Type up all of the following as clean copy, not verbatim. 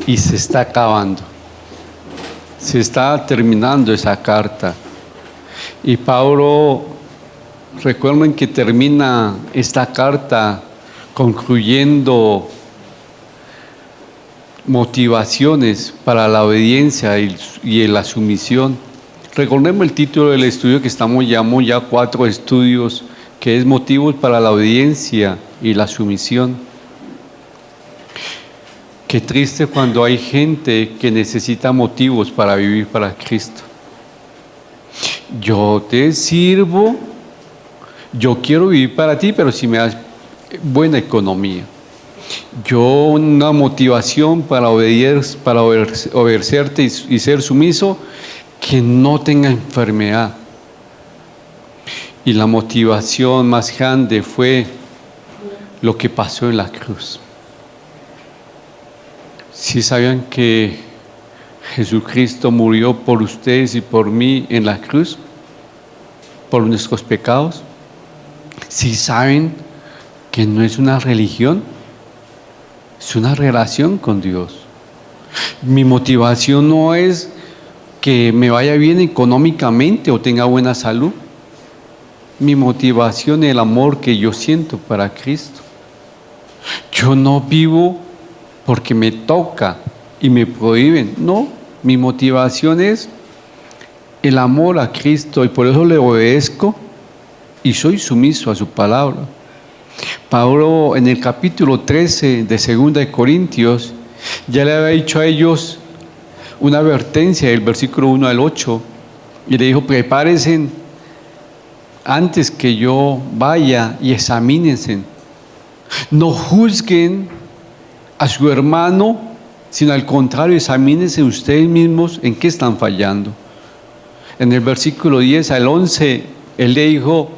y se está acabando. Se está terminando esa carta. Y Pablo, recuerden que termina esta carta concluyendo motivaciones para la obediencia y la sumisión. Recordemos el título del estudio que llevamos ya 4 estudios, que es motivos para la obediencia y la sumisión. Qué triste cuando hay gente que necesita motivos para vivir para Cristo. Yo te sirvo, yo quiero vivir para ti, pero si me das buena economía. Yo una motivación para obedecerte y ser sumiso, que no tenga enfermedad. Y la motivación más grande fue lo que pasó en la cruz. ¿Sí sabían que Jesucristo murió por ustedes y por mí en la cruz? Por nuestros pecados. ¿Sí saben que no es una religión? Es una relación con Dios. Mi motivación no es que me vaya bien económicamente o tenga buena salud. Mi motivación es el amor que yo siento para Cristo. Yo no vivo porque me toca y me prohíben. No, mi motivación es el amor a Cristo y por eso le obedezco y soy sumiso a su palabra. Pablo en el capítulo 13 de 2 de Corintios ya le había dicho a ellos una advertencia del versículo 1 al 8 y le dijo: prepárense antes que yo vaya y examínense. No juzguen a su hermano, sino al contrario, examínense ustedes mismos en qué están fallando. En el versículo 10 al 11, él le dijo: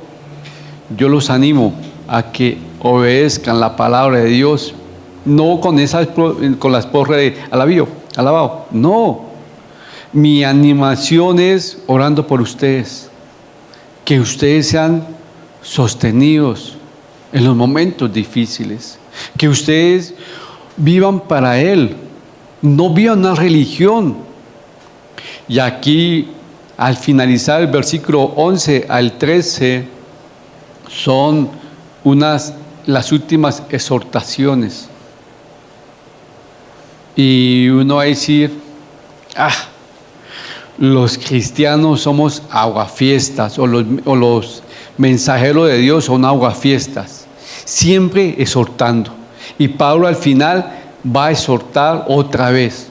yo los animo a que obedezcan la palabra de Dios, no con las porras de alabado, no. Mi animación es orando por ustedes, que ustedes sean sostenidos en los momentos difíciles, que ustedes vivan para Él, no vivan una religión. Y aquí, al finalizar el versículo 11 al 13, son las últimas exhortaciones. Y uno va a decir: los cristianos somos aguafiestas, o los mensajeros de Dios son aguafiestas, siempre exhortando. Y Pablo al final va a exhortar otra vez,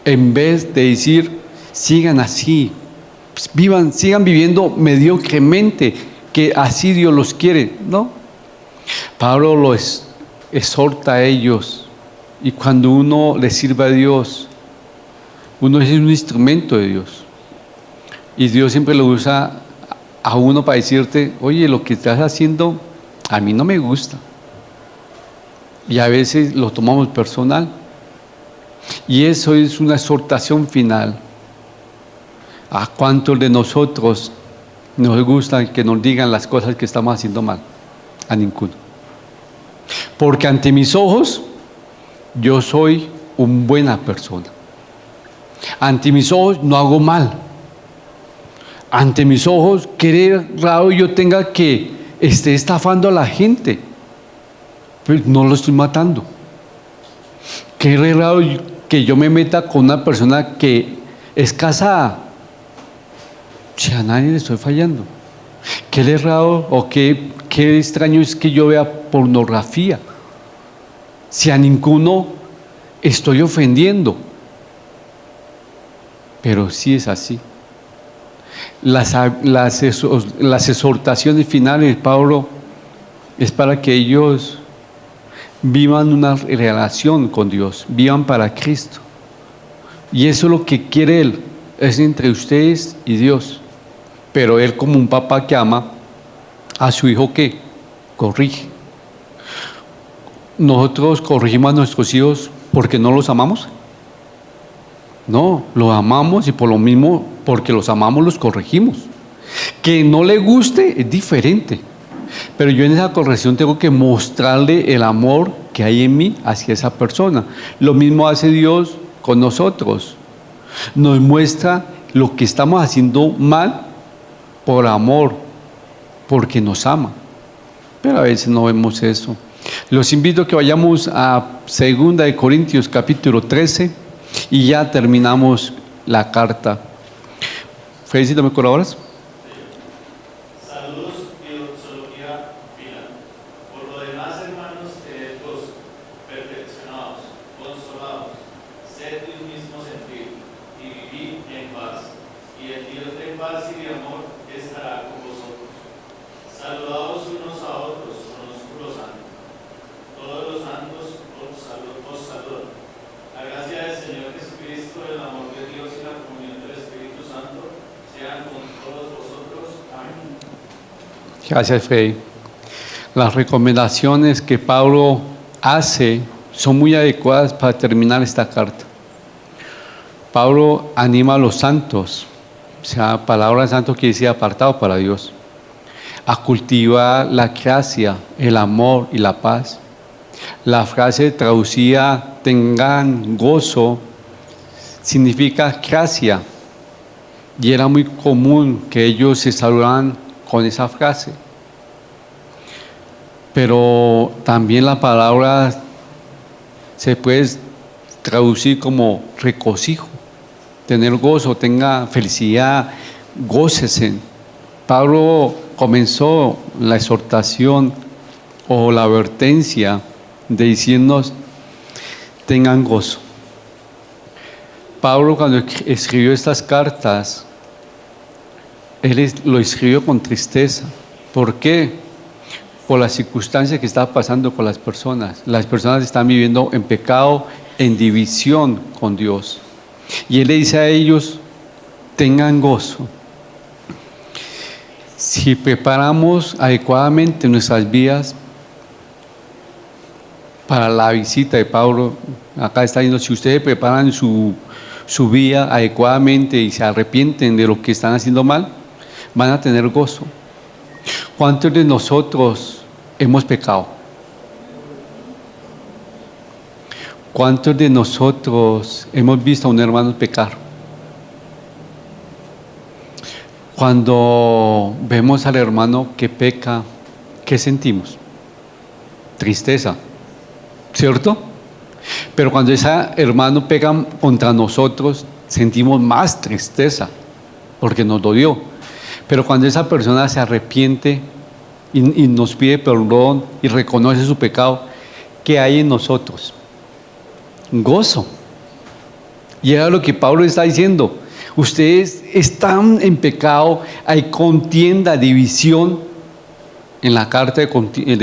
en vez de decir: sigan así, sigan viviendo mediocremente, que así Dios los quiere. No, Pablo los exhorta a ellos, y cuando uno le sirve a Dios, uno es un instrumento de Dios, y Dios siempre lo usa a uno para decirte: oye, lo que estás haciendo a mí no me gusta. Y a veces lo tomamos personal, y eso es una exhortación final. ¿A cuántos de nosotros nos gusta que nos digan las cosas que estamos haciendo mal? A ninguno. Porque ante mis ojos yo soy una buena persona. Ante mis ojos no hago mal. Ante mis ojos, qué raro yo tenga que esté estafando a la gente, pues no lo estoy matando. Qué raro que yo me meta con una persona que es casada, si a nadie le estoy fallando. Qué raro o qué extraño es que yo vea pornografía, si a ninguno estoy ofendiendo. Pero sí es así. Las exhortaciones finales de Pablo es para que ellos vivan una relación con Dios, vivan para Cristo. Y eso es lo que quiere Él, es entre ustedes y Dios. Pero Él, como un papá que ama a su hijo, que corrige. ¿Nosotros corregimos a nuestros hijos porque no los amamos? No, los amamos, y por lo mismo, porque los amamos, los corregimos. Que no le guste es diferente, pero yo en esa corrección tengo que mostrarle el amor que hay en mí hacia esa persona. Lo mismo hace Dios con nosotros. Nos muestra lo que estamos haciendo mal por amor, porque nos ama. Pero a veces no vemos eso. Los invito a que vayamos a 2 Corintios capítulo 13 y ya terminamos la carta. Felicito, ¿me colaboras? Saludos y doxología final. Por lo demás, hermanos, tened gozo, perfeccionados, consolados, sed de un mismo sentir y vivid en paz. Y el Dios de paz y de amor estará con vosotros. Saludaos unos a otros con un oscuro santo. Todos los santos os saludan. La gracia del Señor Jesucristo, el amor de Dios y la comunión del Espíritu Santo sean con todos vosotros. Amén. Gracias, Freddy. Las recomendaciones que Pablo hace son muy adecuadas para terminar esta carta. Pablo anima a los santos, o sea, palabra santo quiere decir apartado para Dios, a cultivar la gracia, el amor y la paz. La frase traducida tengan gozo significa gracia, y era muy común que ellos se saludaran con esa frase. Pero también la palabra se puede traducir como regocijo, tener gozo, tenga felicidad, gócese. Pablo comenzó la exhortación o la advertencia de decirnos, tengan gozo. Pablo, cuando escribió estas cartas, él lo escribió con tristeza. ¿Por qué? Por las circunstancias que estaba pasando con las personas. Las personas están viviendo en pecado, en división con Dios. Y él le dice a ellos, tengan gozo. Si preparamos adecuadamente nuestras vidas para la visita de Pablo, acá está diciendo, si ustedes preparan su vida adecuadamente y se arrepienten de lo que están haciendo mal, van a tener gozo. ¿Cuántos de nosotros hemos pecado? ¿Cuántos de nosotros hemos visto a un hermano pecar? Cuando vemos al hermano que peca, ¿qué sentimos? Tristeza, ¿cierto? Pero cuando ese hermano peca contra nosotros, sentimos más tristeza, porque nos dolió. Pero cuando esa persona se arrepiente y nos pide perdón y reconoce su pecado, ¿qué hay en nosotros? Gozo. Y era lo que Pablo está diciendo. Ustedes están en pecado, hay contienda, división en la carta de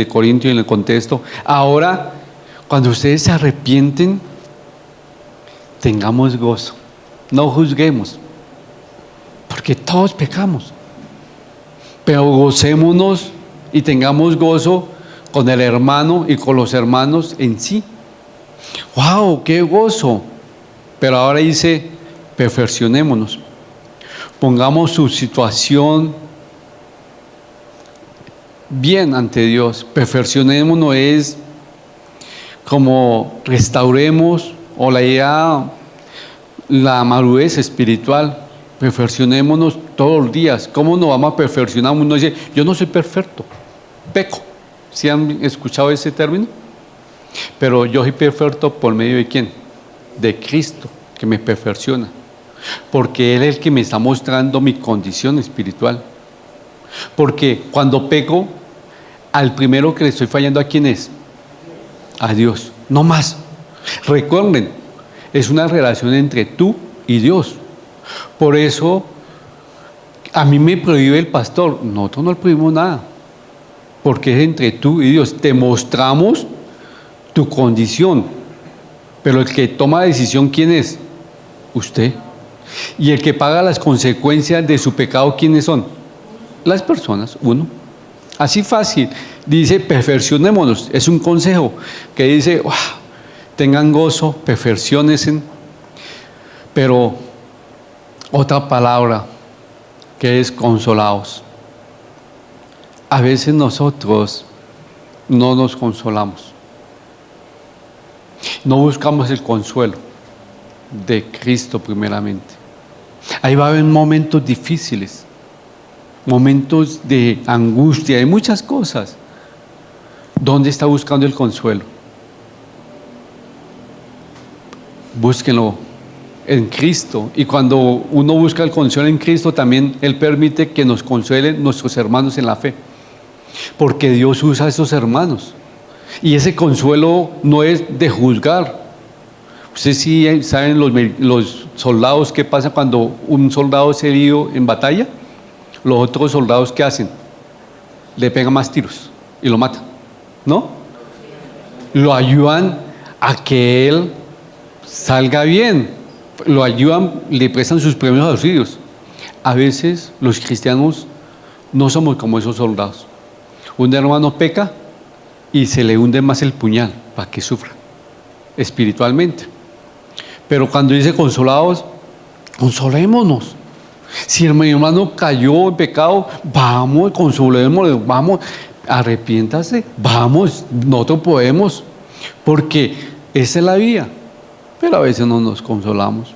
Corintios, en el contexto. Ahora, cuando ustedes se arrepienten, tengamos gozo, no juzguemos, porque todos pecamos, pero gocémonos y tengamos gozo con el hermano y con los hermanos en sí. ¡Wow! ¡Qué gozo! Pero ahora dice, perfeccionémonos, pongamos su situación bien ante Dios. Perfeccionémonos es como restauremos, o la idea, la madurez espiritual. Perfeccionémonos todos los días. ¿Cómo nos vamos a perfeccionar? Uno dice, yo no soy perfecto, peco. ¿Sí han escuchado ese término? Pero yo soy perfecto por medio de ¿quién? De Cristo, que me perfecciona. Porque Él es el que me está mostrando mi condición espiritual. Porque cuando peco, al primero que le estoy fallando, ¿a quién es? A Dios, no más. Recuerden, es una relación entre tú y Dios. Por eso, a mí me prohíbe el pastor. Nosotros no le prohibimos nada, porque es entre tú y Dios. Te mostramos tu condición, pero el que toma la decisión, ¿quién es? Usted. Y el que paga las consecuencias de su pecado, ¿quiénes son? Las personas, uno. Así fácil. Dice, perfeccionémonos. Es un consejo que dice, wow, tengan gozo, perfecciónense. Pero otra palabra que es consolados. A veces nosotros no nos consolamos. No buscamos el consuelo de Cristo primeramente. Ahí va a haber momentos difíciles, momentos de angustia, de muchas cosas. ¿Dónde está buscando el consuelo? Búsquenlo en Cristo. Y cuando uno busca el consuelo en Cristo, también Él permite que nos consuelen nuestros hermanos en la fe. Porque Dios usa a esos hermanos. Y ese consuelo no es de juzgar. Ustedes sí saben los soldados, qué pasa cuando un soldado es herido en batalla. Los otros soldados, ¿qué hacen? Le pegan más tiros y lo matan, ¿no? Lo ayudan a que él salga bien, lo ayudan, le prestan sus primeros auxilios. A veces los cristianos no somos como esos soldados. Un hermano peca y se le hunde más el puñal para que sufra espiritualmente. Pero cuando dice consolados, consolémonos. Si mi hermano cayó en pecado, vamos, consolémosle, vamos, arrepiéntase, vamos, nosotros podemos, porque esa es la vía. Pero a veces no nos consolamos.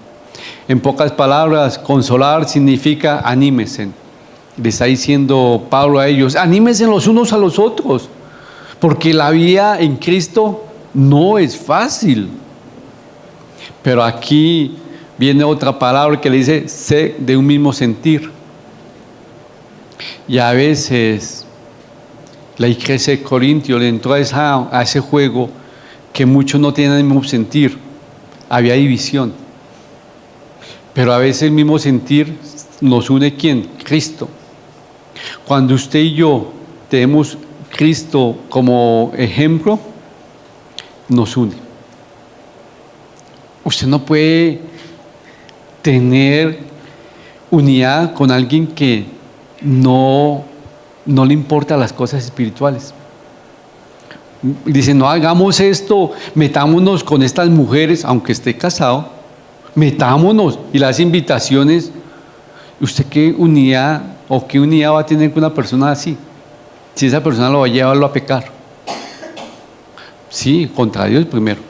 En pocas palabras, consolar significa anímense. Le está diciendo Pablo a ellos, anímense los unos a los otros, porque la vida en Cristo no es fácil. Pero aquí viene otra palabra que le dice, sé de un mismo sentir. Y a veces la iglesia de Corintios le entró a ese juego que muchos no tienen el mismo sentir. Había división. Pero a veces el mismo sentir nos une ¿quién? Cristo. Cuando usted y yo tenemos Cristo como ejemplo, nos une. Usted no puede tener unidad con alguien que no le importa las cosas espirituales. Dice, no hagamos esto, metámonos con estas mujeres, aunque esté casado, metámonos, y las invitaciones. ¿Usted qué unidad o qué unidad va a tener con una persona así? Si esa persona lo va a llevarlo a pecar. Sí, contra Dios primero.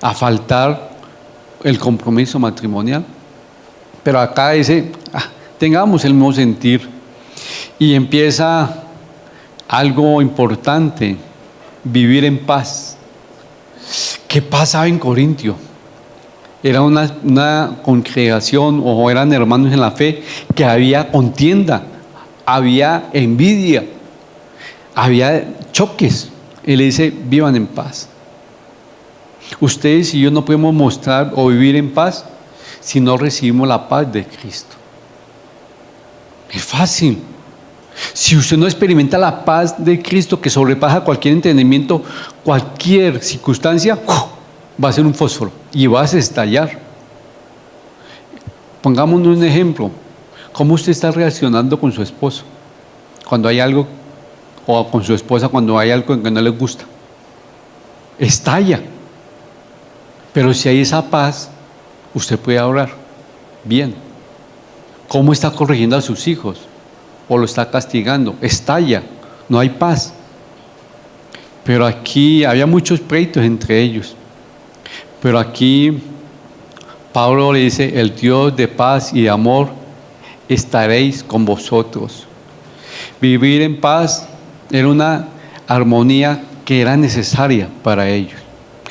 A faltar el compromiso matrimonial. Pero acá dice, tengamos el mismo sentir. Y empieza algo importante, vivir en paz. ¿Qué pasaba en Corintio? Era una congregación o eran hermanos en la fe que había contienda, había envidia, había choques. Él dice, vivan en paz. Ustedes y yo no podemos mostrar o vivir en paz si no recibimos la paz de Cristo. Es fácil. Si usted no experimenta la paz de Cristo que sobrepasa cualquier entendimiento, cualquier circunstancia, va a ser un fósforo y va a estallar. Pongámonos un ejemplo. ¿Cómo usted está reaccionando con su esposo cuando hay algo, o con su esposa cuando hay algo que no le gusta? Estalla. Pero si hay esa paz, usted puede orar bien. ¿Cómo está corrigiendo a sus hijos? ¿O lo está castigando? Estalla, no hay paz. Pero aquí había muchos pleitos entre ellos. Pero aquí Pablo le dice, el Dios de paz y de amor estaréis con vosotros. Vivir en paz era una armonía que era necesaria para ellos,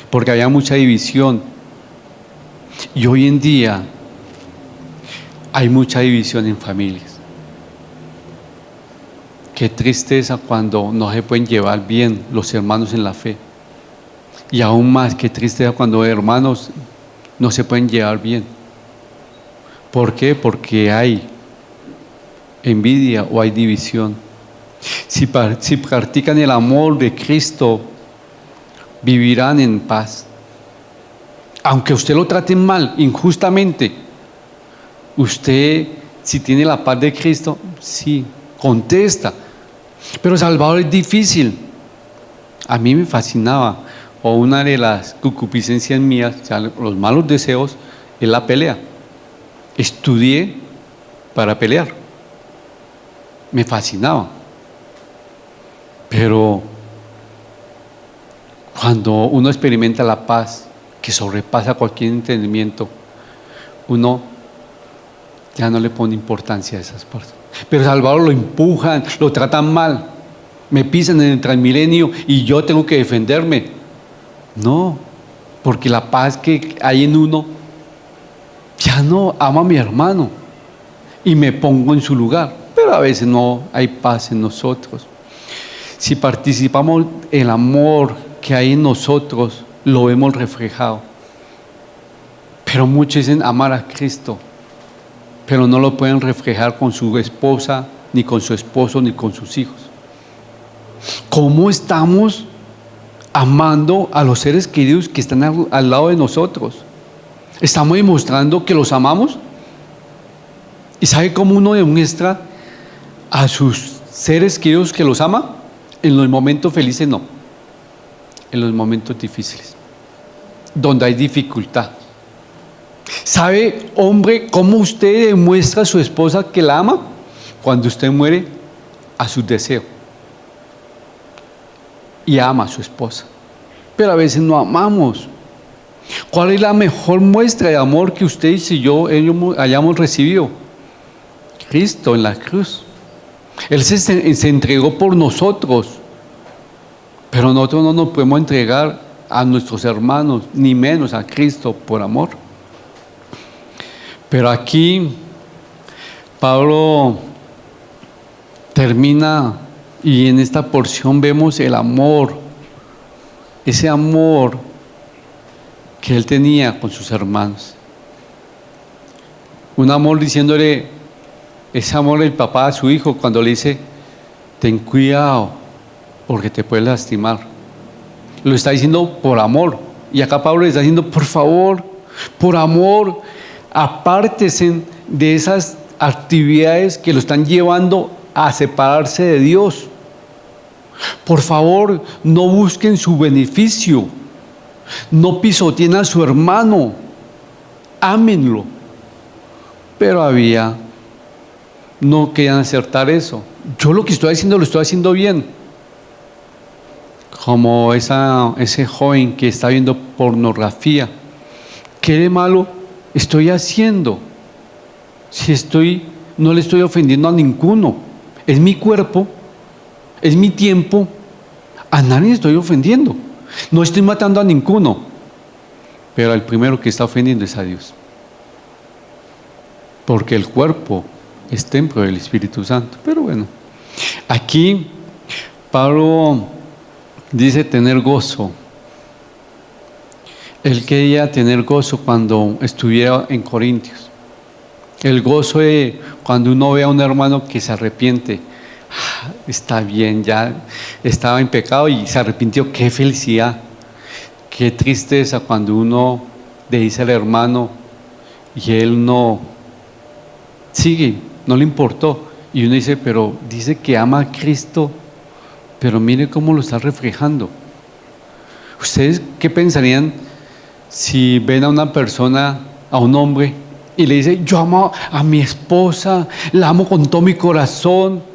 porque había mucha división. Y hoy en día hay mucha división en familias. Qué tristeza cuando no se pueden llevar bien los hermanos en la fe. Y aún más, qué tristeza cuando hermanos no se pueden llevar bien. ¿Por qué? Porque hay envidia o hay división. Si practican el amor de Cristo, vivirán en paz. Aunque usted lo traten mal, injustamente, usted, si tiene la paz de Cristo, sí, contesta. Pero Salvador, es difícil. A mí me fascinaba, o una de las concupiscencias mías, o sea, los malos deseos, es la pelea. Estudié para pelear. Me fascinaba. Pero cuando uno experimenta la paz que sobrepasa cualquier entendimiento, uno ya no le pone importancia a esas personas. Pero Salvador, lo empujan, lo tratan mal, me pisan en el Transmilenio y yo tengo que defenderme. No, porque la paz que hay en uno, ya no amo a mi hermano y me pongo en su lugar. Pero a veces no hay paz en nosotros. Si participamos el amor que hay en nosotros, lo vemos reflejado. Pero muchos dicen amar a Cristo, pero no lo pueden reflejar con su esposa, ni con su esposo, ni con sus hijos. ¿Cómo estamos amando a los seres queridos que están al lado de nosotros? ¿Estamos demostrando que los amamos? ¿Y sabe cómo uno demuestra a sus seres queridos que los ama? En los momentos felices no, en los momentos difíciles, donde hay dificultad. ¿Sabe, hombre, cómo usted demuestra a su esposa que la ama? Cuando usted muere a sus deseos y ama a su esposa. Pero a veces no amamos. ¿Cuál es la mejor muestra de amor que usted y yo hayamos recibido? Cristo en la cruz. Él se entregó por nosotros, pero nosotros no nos podemos entregar a nuestros hermanos, ni menos a Cristo por amor. Pero aquí Pablo termina y en esta porción vemos el amor, ese amor que él tenía con sus hermanos. Un amor diciéndole, ese amor del papá a su hijo cuando le dice, ten cuidado porque te puedes lastimar. Lo está diciendo por amor. Y acá Pablo le está diciendo, por favor, por amor, apártense de esas actividades que lo están llevando a separarse de Dios. Por favor, no busquen su beneficio. No pisoteen a su hermano. Ámenlo. Pero no querían acertar eso. Yo lo que estoy haciendo lo estoy haciendo bien. Como ese joven que está viendo pornografía. ¿Qué de malo estoy haciendo? Si no le estoy ofendiendo a ninguno. Es mi cuerpo, es mi tiempo. A nadie estoy ofendiendo. No estoy matando a ninguno. Pero el primero que está ofendiendo es a Dios. Porque el cuerpo es templo del Espíritu Santo. Pero bueno, aquí Pablo dice tener gozo. Él quería tener gozo cuando estuviera en Corintios. El gozo de cuando uno ve a un hermano que se arrepiente. Está bien, ya estaba en pecado y se arrepintió. Qué felicidad, qué tristeza cuando uno le dice al hermano y él no sigue, no le importó. Y uno dice, pero dice que ama a Cristo, pero mire cómo lo está reflejando. ¿Ustedes qué pensarían si ven a una persona, a un hombre, y le dice, yo amo a mi esposa, la amo con todo mi corazón,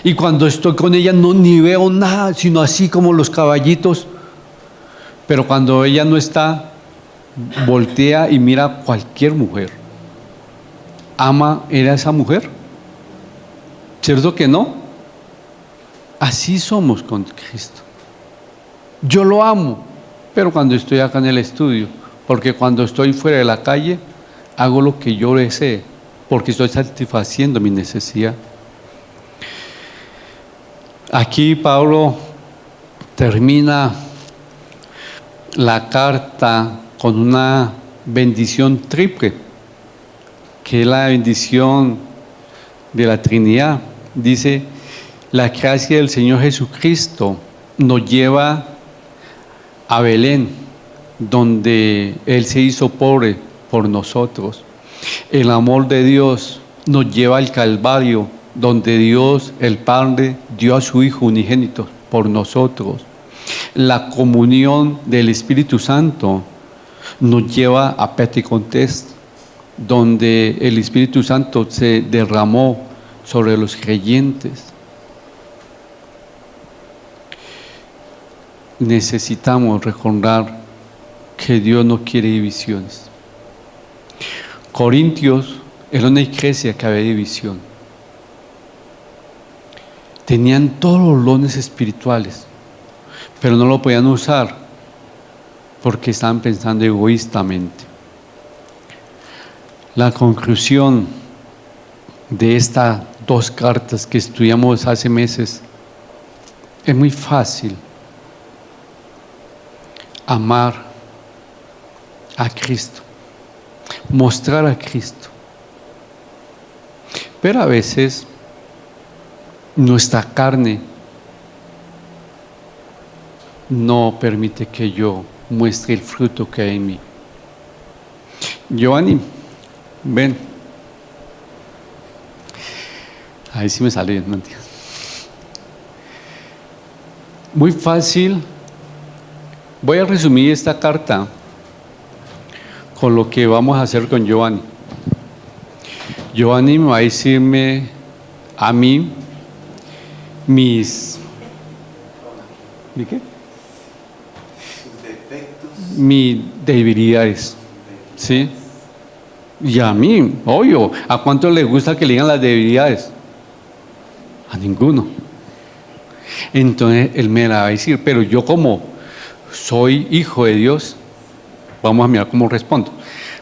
y cuando estoy con ella no ni veo nada, sino así como los caballitos, pero cuando ella no está, voltea y mira a cualquier mujer? ¿Ama a esa mujer? ¿Cierto que no? Así somos con Cristo. Yo lo amo, pero cuando estoy acá en el estudio, porque cuando estoy fuera de la calle, hago lo que yo desee, porque estoy satisfaciendo mi necesidad. Aquí Pablo termina la carta con una bendición triple, que es la bendición de la Trinidad. Dice, la gracia del Señor Jesucristo nos lleva a Belén, donde Él se hizo pobre por nosotros. El amor de Dios nos lleva al Calvario, donde Dios, el Padre, dio a su Hijo unigénito por nosotros. La comunión del Espíritu Santo nos lleva a Pentecostés, donde el Espíritu Santo se derramó sobre los creyentes. necesitamos recordar que Dios no quiere divisiones. Corintios era una iglesia que había división. Tenían todos los dones espirituales, pero no lo podían usar porque estaban pensando egoístamente. La conclusión de estas 2 cartas que estudiamos hace meses es muy fácil. Amar a Cristo, mostrar a Cristo. Pero a veces nuestra carne no permite que yo muestre el fruto que hay en mí. Giovanni, ven. Ahí sí me sale bien, no entiendo. Muy fácil. Voy a resumir esta carta con lo que vamos a hacer con Giovanni. Giovanni me va a decirme a mí mis debilidades, ¿sí? Y a mí, obvio, ¿a cuánto le gusta que le digan las debilidades? A ninguno. Entonces él me la va a decir, pero yo como soy hijo de Dios, vamos a mirar cómo respondo.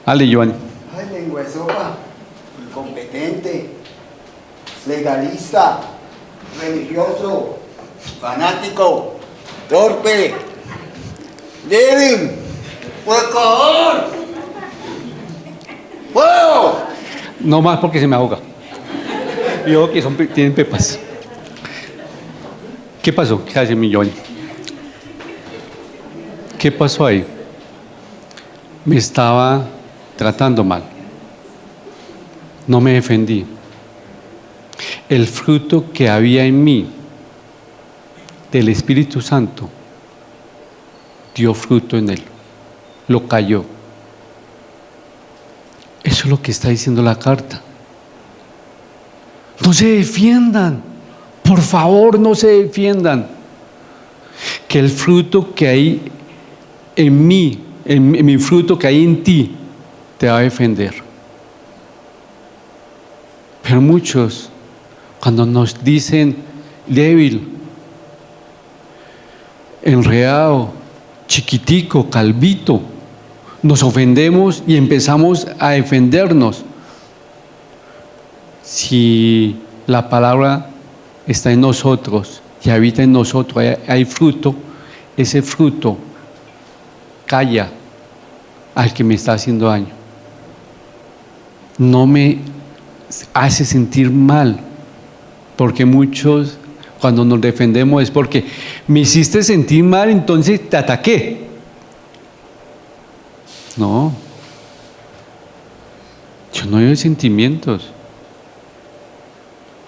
Dale, Giovanni. Ay, lengua de sopa, incompetente, legalista, religioso, fanático, torpe, débil, pecador. ¡Wow! No más porque se me ahoga. Yo que tienen pepas. ¿Qué pasó? ¿Qué hace mi Giovanni? ¿Qué pasó ahí? Me estaba tratando mal. No me defendí. El fruto que había en mí del Espíritu Santo dio fruto en él. Lo cayó. Eso es lo que está diciendo la carta. No se defiendan. Por favor, no se defiendan. Que el fruto que hay en mí, en mi fruto que hay en ti, te va a defender. Pero muchos, cuando nos dicen débil, enredado, chiquitico, calvito, nos ofendemos y empezamos a defendernos. Si la palabra está en nosotros y habita en nosotros, hay fruto, ese fruto calla al que me está haciendo daño. No me hace sentir mal, porque muchos cuando nos defendemos es porque me hiciste sentir mal, entonces te ataqué. No, yo no veo sentimientos,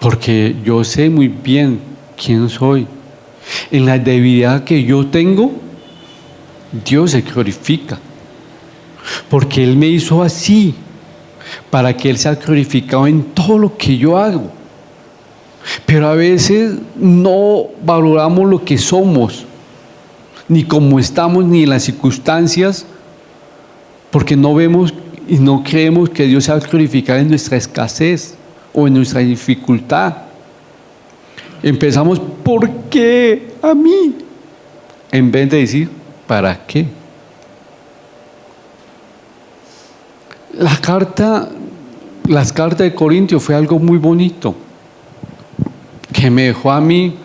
porque yo sé muy bien quién soy. En la debilidad que yo tengo, Dios se glorifica, porque Él me hizo así, para que Él sea glorificado en todo lo que yo hago. Pero a veces no valoramos lo que somos, ni cómo estamos, ni en las circunstancias, porque no vemos y no creemos que Dios sea glorificado en nuestra escasez o en nuestra dificultad. Empezamos, ¿por qué a mí? En vez de decir, ¿para qué? Las cartas de Corintios fue algo muy bonito, que me dejó a mí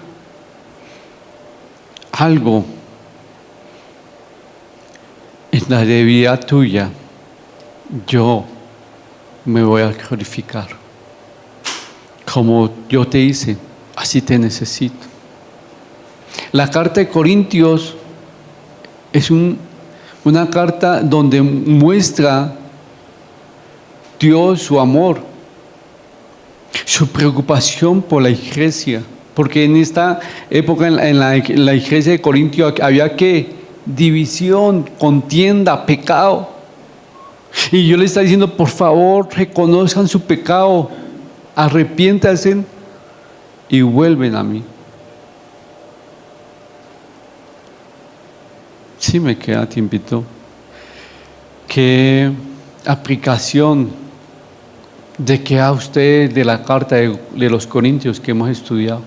algo. En la debilidad tuya, yo me voy a glorificar. Como yo te hice, así te necesito. La carta de Corintios es una carta donde muestra Dios su amor, su preocupación por la iglesia, porque en esta época en la iglesia de Corintios había que división, contienda, pecado, y yo le está diciendo, por favor, reconozcan su pecado, arrepiéntanse y vuelven a mí. Sí, me queda tiempito. ¿Qué aplicación de qué a usted de la carta de los Corintios que hemos estudiado?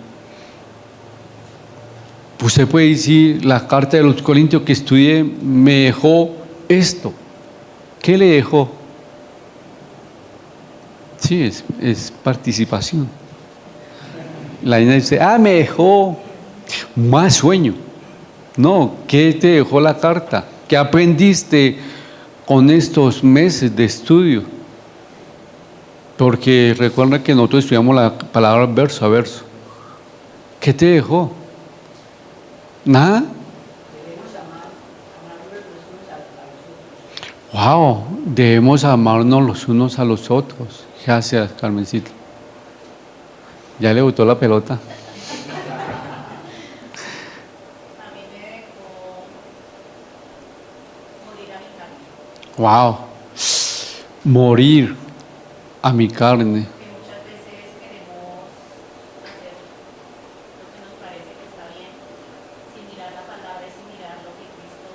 Usted puede decir, la carta de los Corintios que estudié me dejó esto. ¿Qué le dejó? Sí, es participación. La niña dice, me dejó más sueño. No, ¿qué te dejó la carta? ¿Qué aprendiste con estos meses de estudio? Porque recuerda que nosotros estudiamos la palabra verso a verso. ¿Qué te dejó? ¿Nada? Wow, debemos amarnos los unos a los otros. Gracias, Carmencita. Ya le botó la pelota. A mí me dejó morir a mi carne. Wow, morir a mi carne. Que muchas veces queremos hacer lo que nos parece que está bien, sin mirar la palabra y sin mirar lo que Cristo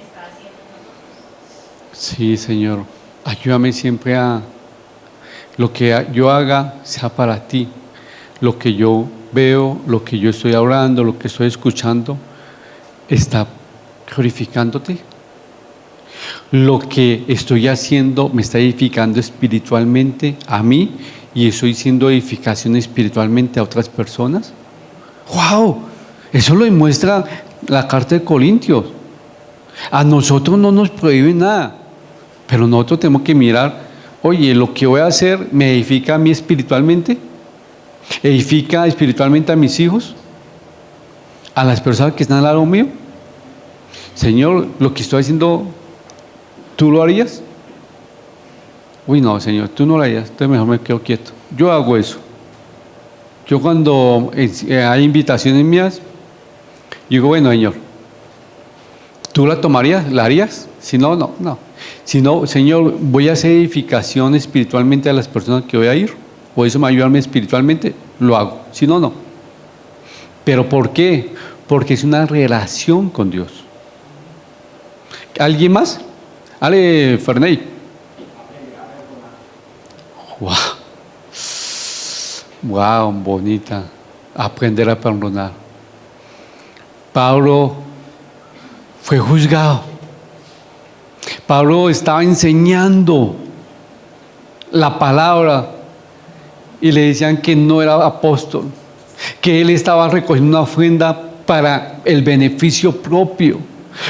está haciendo en nosotros. Sí, Señor, ayúdame siempre a lo que yo haga sea para ti. Lo que yo veo, lo que yo estoy hablando, lo que estoy escuchando, está glorificándote. Lo que estoy haciendo me está edificando espiritualmente a mí y estoy siendo edificación espiritualmente a otras personas. ¡Wow! Eso lo demuestra la carta de Corintios. A nosotros no nos prohíbe nada, pero nosotros tenemos que mirar, oye, lo que voy a hacer me edifica a mí espiritualmente, edifica espiritualmente a mis hijos, a las personas que están al lado mío. Señor, lo que estoy haciendo, ¿tú lo harías? Uy, no, Señor, tú no lo harías, entonces mejor me quedo quieto. Yo hago eso. Yo cuando hay invitaciones mías, digo, bueno, Señor, ¿tú la tomarías? ¿La harías? Si no, no. Si no, Señor, voy a hacer edificación espiritualmente a las personas que voy a ir, o eso me ayuda espiritualmente, lo hago. Si no, no. ¿Pero por qué? Porque es una relación con Dios. ¿Alguien más? Ale, Ferney. Wow, bonita. Aprender a perdonar. Pablo fue juzgado. Pablo estaba enseñando la palabra y le decían que no era apóstol, que él estaba recogiendo una ofrenda para el beneficio propio.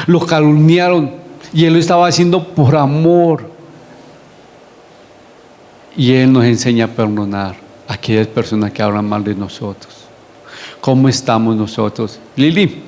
Lo calumniaron y él lo estaba haciendo por amor. Y él nos enseña a perdonar a aquellas personas que hablan mal de nosotros. ¿Cómo estamos nosotros? Lili.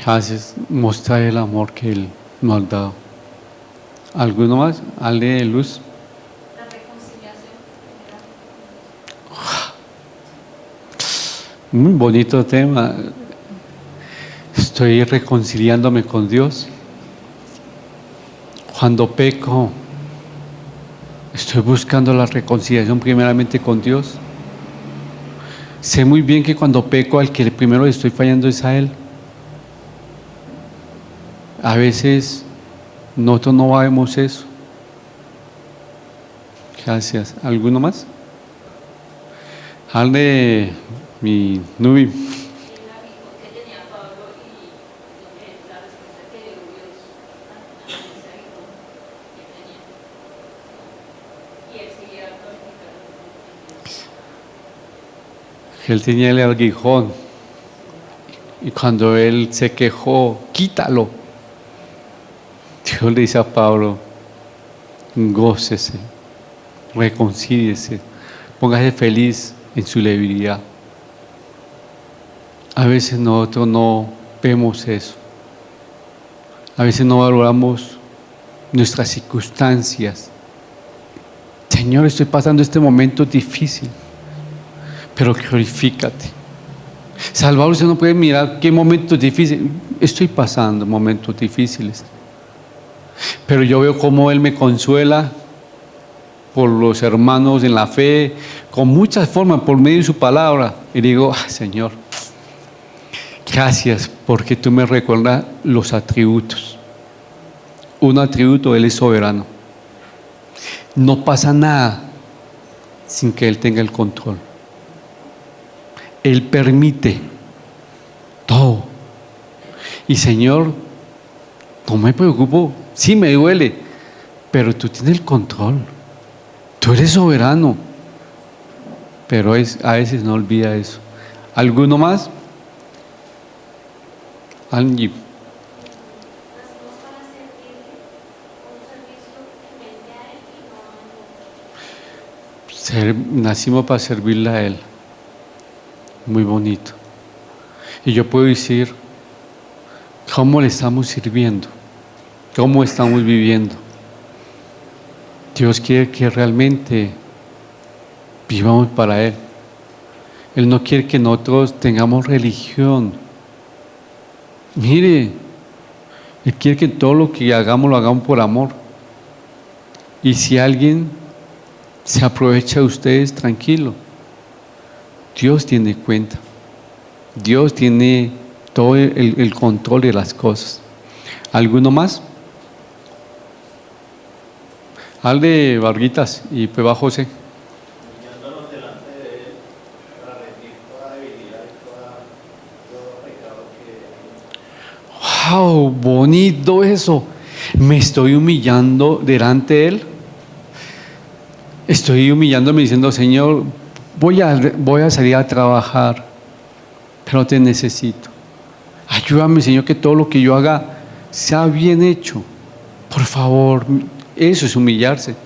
Haces mostrar el amor que Él nos ha dado. ¿Alguno más? ¿Ale de luz? La reconciliación. Muy bonito tema. Estoy reconciliándome con Dios. Cuando peco, estoy buscando la reconciliación primeramente con Dios. Sé muy bien que cuando peco, al que primero le estoy fallando es a Él. A veces nosotros no vemos eso. Gracias. ¿Alguno más? Hable mi Nubi. Que tenía Pablo y la respuesta que dio Dios a ese aguijón que tenía. Y él seguía glorificando. Él tenía el aguijón y cuando él se quejó, quítalo. Dios le dice a Pablo, gócese, reconcíliese, póngase feliz en su debilidad. A veces nosotros no vemos eso. A veces no valoramos nuestras circunstancias. Señor, estoy pasando este momento difícil, pero glorifícate. Salvador, usted no puede mirar qué momentos difíciles. Estoy pasando momentos difíciles, pero yo veo cómo Él me consuela por los hermanos en la fe, con muchas formas, por medio de su palabra. Y digo, Señor, gracias porque tú me recuerdas los atributos. Un atributo, Él es soberano. No pasa nada sin que Él tenga el control. Él permite todo. Y Señor, no me preocupo, sí me duele, pero tú tienes el control. Tú eres soberano. Pero a veces no olvida eso. ¿Alguno más? Angie. Nacimos para servirle a Él. Muy bonito. Y yo puedo decir, ¿cómo le estamos sirviendo? ¿Cómo estamos viviendo? Dios quiere que realmente vivamos para Él. Él no quiere que nosotros tengamos religión. Mire, Él quiere que todo lo que hagamos lo hagamos por amor. Y si alguien se aprovecha de ustedes, tranquilo. Dios tiene cuenta. Dios tiene todo el control de las cosas. ¿Alguno más? Alde Varguitas y pues va José. Humillándonos delante de Él para rendir toda debilidad y todo pecado que ¡Wow! Bonito eso. Me estoy humillando delante de Él. Estoy humillándome diciendo, Señor, voy a salir a trabajar, pero te necesito. Ayúdame, Señor, que todo lo que yo haga sea bien hecho. Por favor, eso es humillarse.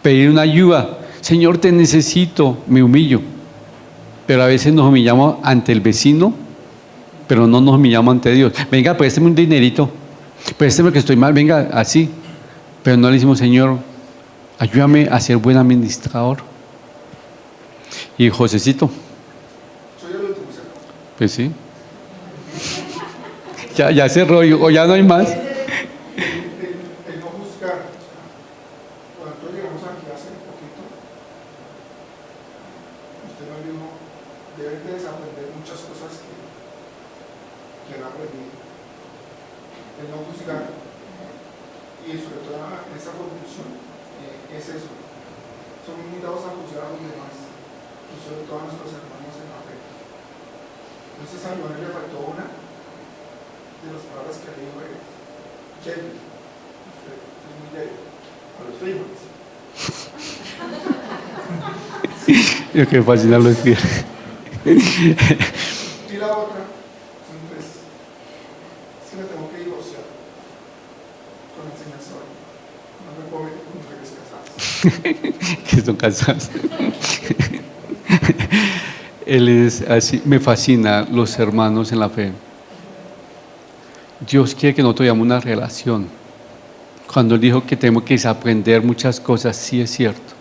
Pedir una ayuda. Señor, te necesito. Me humillo. Pero a veces nos humillamos ante el vecino, pero no nos humillamos ante Dios. Venga, présteme un dinerito. Présteme que estoy mal. Venga, así. Pero no le decimos, Señor, ayúdame a ser buen administrador. Y Josecito. Soy el último, ¿cierto? Pues sí. Ya cerró, o ya no hay más. El no juzgar. Cuando llegamos aquí hace poquito, usted nos dijo, deben de desaprender muchas cosas que han aprendido. El no juzgar. Y sobre todo en esta conclusión, es eso. Somos muy dados a juzgar a los demás, y sobre todo a nuestros hermanos en la fe. Entonces a Joan le faltó una de las palabras que le dijo él. Débil. Usted es muy débil. A los frijoles. Yo que fascina los pies. Y la otra, son tres. Es que me tengo que divorciar con la enseñanza hoy. No me puedo meter con mujeres casadas. Que son casados. Él es así, me fascina los hermanos en la fe. Dios quiere que nosotros tengamos una relación. Cuando Él dijo que tenemos que desaprender muchas cosas, sí es cierto.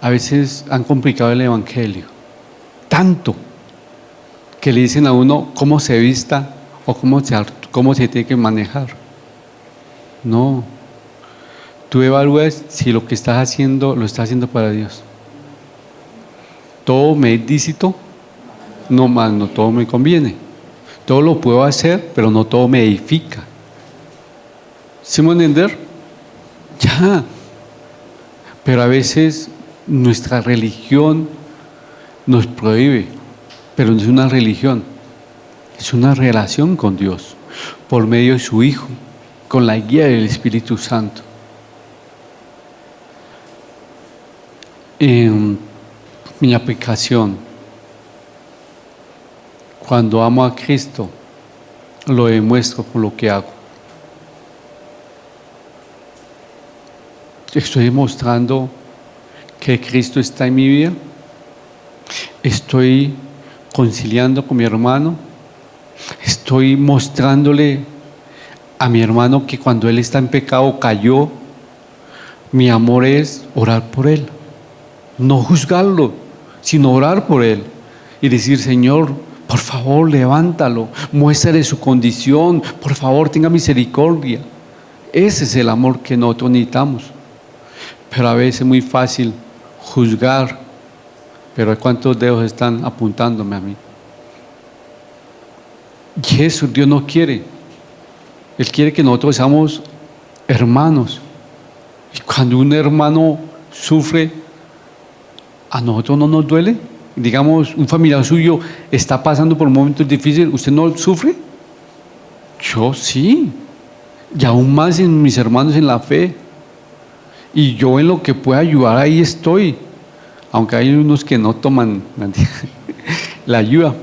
A veces han complicado el evangelio tanto que le dicen a uno cómo se vista o cómo se tiene que manejar. No. Tú evalúas si lo que estás haciendo lo estás haciendo para Dios. Todo me es lícito, no más, no todo me conviene. Todo lo puedo hacer, pero no todo me edifica. ¿Sí me entender? Ya. Pero a veces nuestra religión nos prohíbe, pero no es una religión, es una relación con Dios, por medio de su Hijo, con la guía del Espíritu Santo. En mi aplicación, cuando amo a Cristo, lo demuestro con lo que hago. Estoy demostrando que Cristo está en mi vida. Estoy conciliando con mi hermano. Estoy mostrándole a mi hermano que cuando él está en pecado cayó. Mi amor es orar por él, no juzgarlo, sino orar por él y decir: Señor, por favor, levántalo, muéstrale su condición, por favor, tenga misericordia. Ese es el amor que nosotros necesitamos. Pero a veces es muy fácil juzgar, pero ¿cuántos dedos están apuntándome a mí? Y eso Dios no quiere. Él quiere que nosotros seamos hermanos. Y cuando un hermano sufre, ¿a nosotros no nos duele? Digamos, un familiar suyo está pasando por momentos difíciles, ¿usted no sufre? Yo sí, y aún más en mis hermanos en la fe. Y yo en lo que pueda ayudar, ahí estoy, aunque hay unos que no toman la ayuda,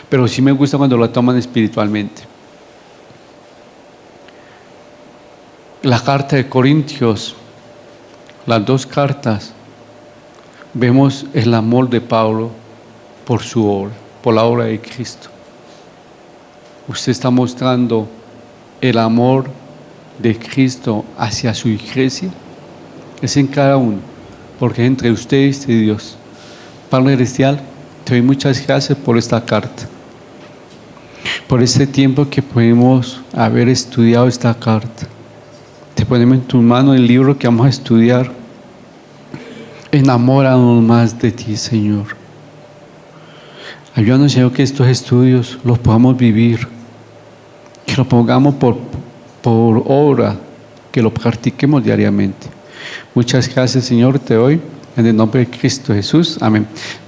pero sí me gusta cuando la toman espiritualmente. La carta de Corintios, las dos cartas, vemos el amor de Pablo por su obra, por la obra de Cristo. Usted está mostrando el amor de Cristo hacia su iglesia. Es en cada uno, porque es entre ustedes y Dios. Padre Celestial, te doy muchas gracias por esta carta, por este tiempo que podemos haber estudiado esta carta. Te ponemos en tu mano el libro que vamos a estudiar. Enamóranos más de ti, Señor. Ayúdanos, Señor, que estos estudios los podamos vivir, que los pongamos por obra, que lo practiquemos diariamente. Muchas gracias, Señor, te doy en el nombre de Cristo Jesús. Amén.